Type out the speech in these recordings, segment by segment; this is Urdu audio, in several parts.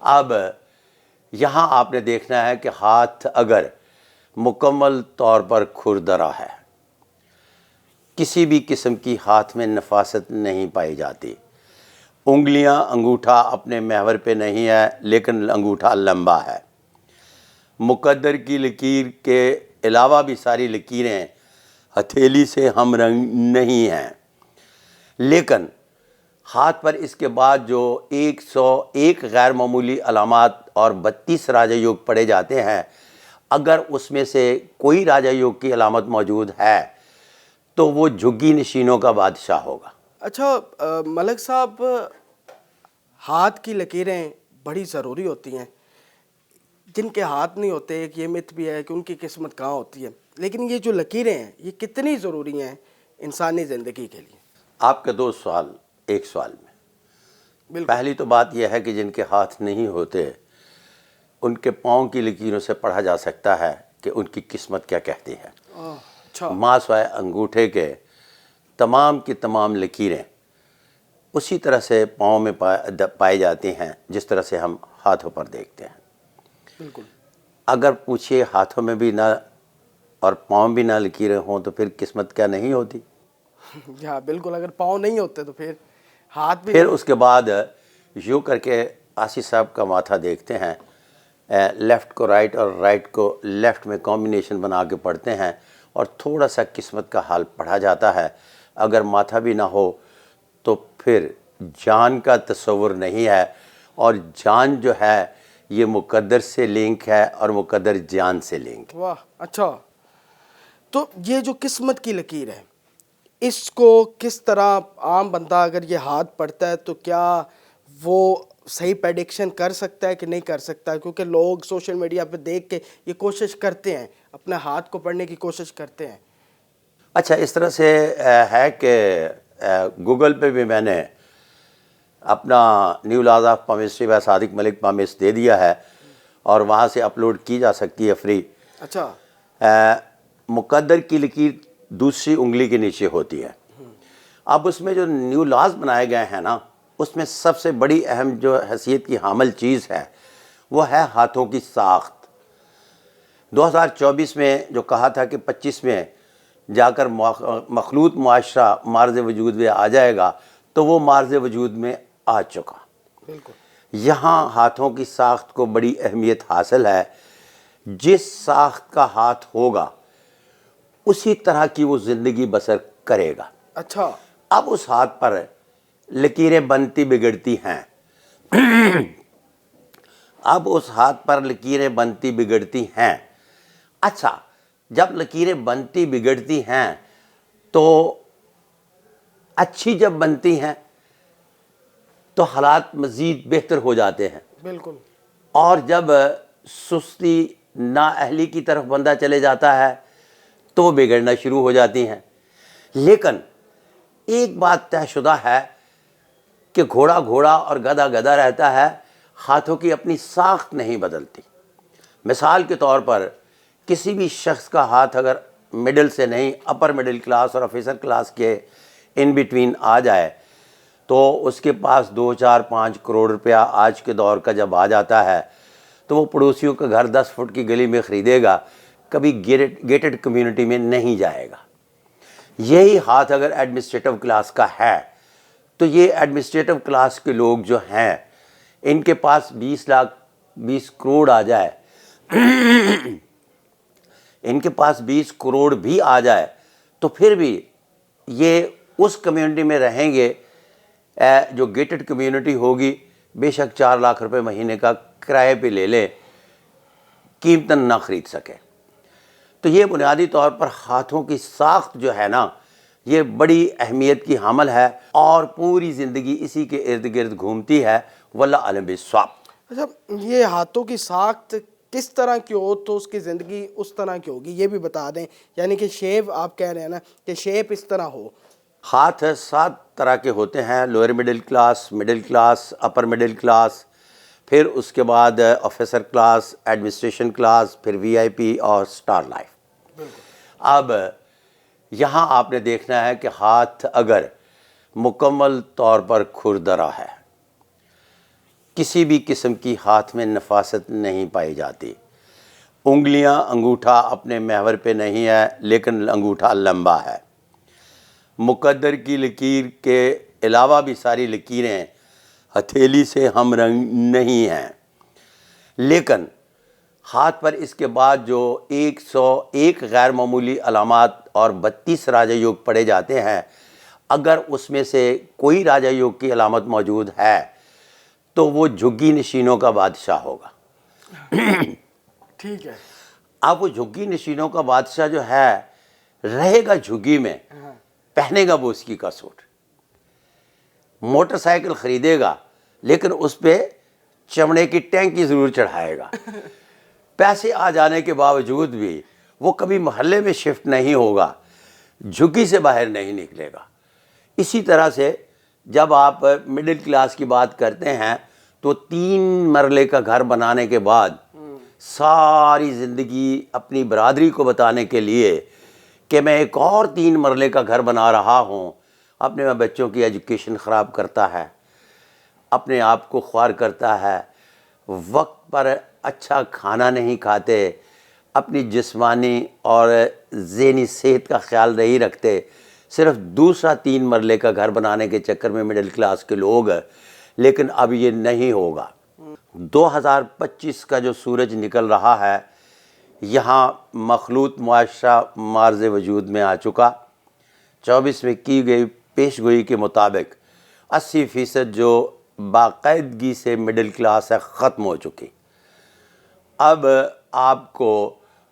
اب یہاں آپ نے دیکھنا ہے کہ ہاتھ اگر مکمل طور پر کھردرا ہے، کسی بھی قسم کی ہاتھ میں نفاست نہیں پائی جاتی، انگلیاں انگوٹھا اپنے محور پہ نہیں ہے لیکن انگوٹھا لمبا ہے، مقدر کی لکیر کے علاوہ بھی ساری لکیریں ہتھیلی سے ہم رنگ نہیں ہیں، لیکن ہاتھ پر اس کے بعد جو 101 غیر معمولی علامات اور 32 راجہ یوگ پڑے جاتے ہیں، اگر اس میں سے کوئی راجہ یوگ کی علامت موجود ہے تو وہ جھگی نشینوں کا بادشاہ ہوگا۔ اچھا ملک صاحب، ہاتھ کی لکیریں بڑی ضروری ہوتی ہیں، جن کے ہاتھ نہیں ہوتے ایک یہ مت بھی ہے کہ ان کی قسمت کہاں ہوتی ہے، لیکن یہ جو لکیریں ہیں یہ کتنی ضروری ہیں انسانی زندگی کے لیے؟ آپ کے 2 سوال ایک سوال میں۔ پہلی تو بات یہ ہے کہ جن کے ہاتھ نہیں ہوتے ان کے پاؤں کی لکیروں سے پڑھا جا سکتا ہے کہ ان کی قسمت کیا کہتی ہے۔ ماں سوائے انگوٹھے کے تمام کی تمام لکیریں اسی طرح سے پاؤں میں پائی جاتی ہیں جس طرح سے ہم ہاتھوں پر دیکھتے ہیں۔ بالکل۔ اگر پوچھئے ہاتھوں میں بھی نہ اور پاؤں بھی نہ لکیریں ہوں تو پھر قسمت کیا نہیں ہوتی؟ ہاں بالکل، اگر پاؤں نہیں ہوتے تو پھر ہاتھ بھی پھر اس کے بعد یوں کر کے آصف صاحب کا ماتھا دیکھتے ہیں، لیفٹ کو رائٹ اور رائٹ کو لیفٹ میں کمبینیشن بنا کے پڑھتے ہیں اور تھوڑا سا قسمت کا حال پڑھا جاتا ہے۔ اگر ماتھا بھی نہ ہو تو پھر جان کا تصور نہیں ہے، اور جان جو ہے یہ مقدر سے لنک ہے اور مقدر جان سے لنک ہے۔ واہ، اچھا، تو یہ جو قسمت کی لکیر ہے اس کو کس طرح عام بندہ اگر یہ ہاتھ پڑھتا ہے تو کیا وہ صحیح پریڈکشن کر سکتا ہے کہ نہیں کر سکتا؟ کیونکہ لوگ سوشل میڈیا پہ دیکھ کے یہ کوشش کرتے ہیں، اپنے ہاتھ کو پڑھنے کی کوشش کرتے ہیں۔ اچھا، اس طرح سے ہے کہ گوگل پہ بھی میں نے اپنا new laws of palmistry by Sadiq Malik پامس دے دیا ہے اور وہاں سے اپلوڈ کی جا سکتی ہے فری۔ اچھا، مقدر کی لکیر دوسری انگلی کے نیچے ہوتی ہے۔ اب اس میں جو نیو لاز بنائے گئے ہیں نا، اس میں سب سے بڑی اہم جو حیثیت کی حامل چیز ہے وہ ہے ہاتھوں کی ساخت۔ 2024 میں جو کہا تھا کہ 25 میں جا کر مخلوط معاشرہ مارز وجود میں آ جائے گا، تو وہ مارز وجود میں آ چکا۔ بالکل۔ یہاں ہاتھوں کی ساخت کو بڑی اہمیت حاصل ہے۔ جس ساخت کا ہاتھ ہوگا اسی طرح کی وہ زندگی بسر کرے گا۔ اچھا، اب اس ہاتھ پر لکیریں بنتی بگڑتی ہیں، اب اس ہاتھ پر لکیریں بنتی بگڑتی ہیں۔ اچھا، جب لکیریں بنتی بگڑتی ہیں تو اچھی جب بنتی ہیں تو حالات مزید بہتر ہو جاتے ہیں، بالکل۔ اور جب سستی نااہلی کی طرف بندہ چلے جاتا ہے تو وہ بگڑنا شروع ہو جاتی ہیں۔ لیکن ایک بات طے شدہ ہے کہ گھوڑا گھوڑا اور گدھا گدھا رہتا ہے، ہاتھوں کی اپنی ساخت نہیں بدلتی۔ مثال کے طور پر کسی بھی شخص کا ہاتھ اگر مڈل سے نہیں، اپر مڈل کلاس اور آفیسر کلاس کے ان بٹوین آ جائے تو اس کے پاس 2 4 5 کروڑ روپیہ آج کے دور کا جب آ جاتا ہے تو وہ پڑوسیوں کا گھر 10 فٹ کی گلی میں خریدے گا، کبھی گیٹڈ کمیونٹی میں نہیں جائے گا۔ یہی ہاتھ اگر ایڈمنسٹریٹو کلاس کا ہے تو یہ ایڈمنسٹریٹو کلاس کے لوگ جو ہیں ان کے پاس 20 کروڑ آ جائے، ان کے پاس 20 کروڑ بھی آ جائے تو پھر بھی یہ اس کمیونٹی میں رہیں گے جو گیٹڈ کمیونٹی ہوگی، بے شک 4 لاکھ روپے مہینے کا کرائے پہ لے لے، قیمتاً نہ خرید سکے۔ تو یہ بنیادی طور پر ہاتھوں کی ساخت جو ہے نا یہ بڑی اہمیت کی حامل ہے اور پوری زندگی اسی کے ارد گرد گھومتی ہے، واللہ عالم بالصواب۔ اچھا، یہ ہاتھوں کی ساخت کس طرح کی ہو تو اس کی زندگی اس طرح کی ہوگی، یہ بھی بتا دیں، یعنی کہ شیپ آپ کہہ رہے ہیں نا کہ شیپ اس طرح ہو۔ ہاتھ 7 طرح کے ہوتے ہیں: lower middle class, upper middle class, پھر اس کے بعد آفیسر کلاس، ایڈمنسٹریشن کلاس، پھر VIP اور سٹار لائف۔ اب یہاں آپ نے دیکھنا ہے کہ ہاتھ اگر مکمل طور پر کھردرا ہے، کسی بھی قسم کی ہاتھ میں نفاست نہیں پائی جاتی. انگلیاں انگوٹھا اپنے محور پہ نہیں ہے لیکن انگوٹھا لمبا ہے. مقدر کی لکیر کے علاوہ بھی ساری لکیریں ہتھیلی سے ہم رنگ نہیں ہیں، لیکن ہاتھ پر اس کے بعد جو 101 غیر معمولی علامات اور 32 راجہ یوگ پڑے جاتے ہیں، اگر اس میں سے کوئی راجہ یوگ کی علامت موجود ہے تو وہ جھگی نشینوں کا بادشاہ ہوگا. ٹھیک ہے. اب وہ جھگی نشینوں کا بادشاہ جو ہے رہے گا جھگی میں، پہنے گا بوسکی کا سوٹ، موٹر سائیکل خریدے گا لیکن اس پہ چمڑے کی ٹینکی ضرور چڑھائے گا. پیسے آ جانے کے باوجود بھی وہ کبھی محلے میں شفٹ نہیں ہوگا، جھگی سے باہر نہیں نکلے گا. اسی طرح سے جب آپ مڈل کلاس کی بات کرتے ہیں تو 3 مرلے کا گھر بنانے کے بعد ساری زندگی اپنی برادری کو بتانے کے لیے کہ میں ایک اور 3 مرلے کا گھر بنا رہا ہوں، اپنے بچوں کی ایجوکیشن خراب کرتا ہے، اپنے آپ کو خوار کرتا ہے، وقت پر اچھا کھانا نہیں کھاتے، اپنی جسمانی اور ذہنی صحت کا خیال نہیں رکھتے، صرف دوسرا 3 مرلے کا گھر بنانے کے چکر میں مڈل کلاس کے لوگ. لیکن اب یہ نہیں ہوگا. 2025 کا جو سورج نکل رہا ہے، یہاں مخلوط معاشرہ معرض وجود میں آ چکا. 24 میں کی گئی پیش گوئی کے مطابق 80% جو باقاعدگی سے مڈل کلاس ہے ختم ہو چکی. اب آپ کو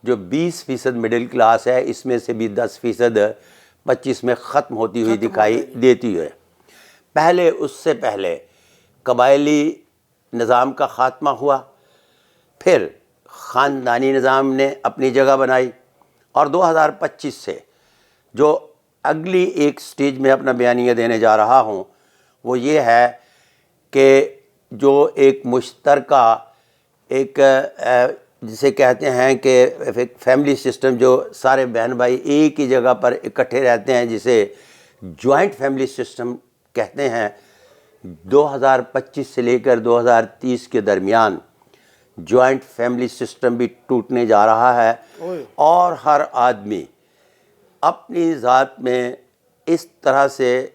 جو 20% مڈل کلاس ہے اس میں سے بھی 10% 25 میں ختم ہوتی ہوئی دکھائی دیتی ہے. پہلے اس سے پہلے قبائلی نظام کا خاتمہ ہوا، پھر خاندانی نظام نے اپنی جگہ بنائی، اور 2025 سے جو اگلی ایک سٹیج میں اپنا بیانیہ دینے جا رہا ہوں وہ یہ ہے کہ جو ایک مشترکہ ایک جسے کہتے ہیں کہ ایک فیملی سسٹم، جو سارے بہن بھائی ایک ہی جگہ پر اکٹھے رہتے ہیں، جسے جوائنٹ فیملی سسٹم کہتے ہیں، 2025 سے لے کر 2030 کے درمیان جوائنٹ فیملی سسٹم بھی ٹوٹنے جا رہا ہے. اور ہر آدمی اپنی ذات میں اس طرح سے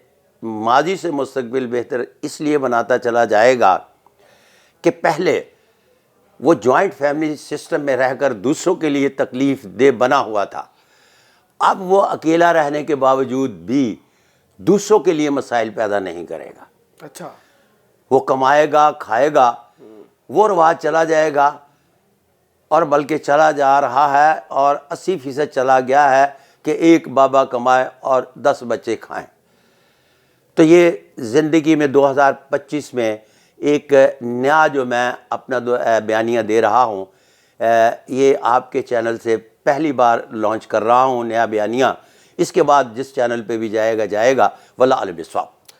ماضی سے مستقبل بہتر اس لیے بناتا چلا جائے گا کہ پہلے وہ جوائنٹ فیملی سسٹم میں رہ کر دوسروں کے لیے تکلیف دہ بنا ہوا تھا، اب وہ اکیلا رہنے کے باوجود بھی دوسروں کے لیے مسائل پیدا نہیں کرے گا. اچھا. وہ کمائے گا، کھائے گا، وہ رواج چلا جائے گا، اور بلکہ چلا جا رہا ہے، اور 80% چلا گیا ہے کہ ایک بابا کمائے اور 10 بچے کھائیں. تو یہ زندگی میں 2025 میں ایک نیا جو میں اپنا بیانیہ دے رہا ہوں، یہ آپ کے چینل سے پہلی بار لانچ کر رہا ہوں نیا بیانیہ. اس کے بعد جس چینل پہ بھی جائے گا واللہ اعلم بالصواب.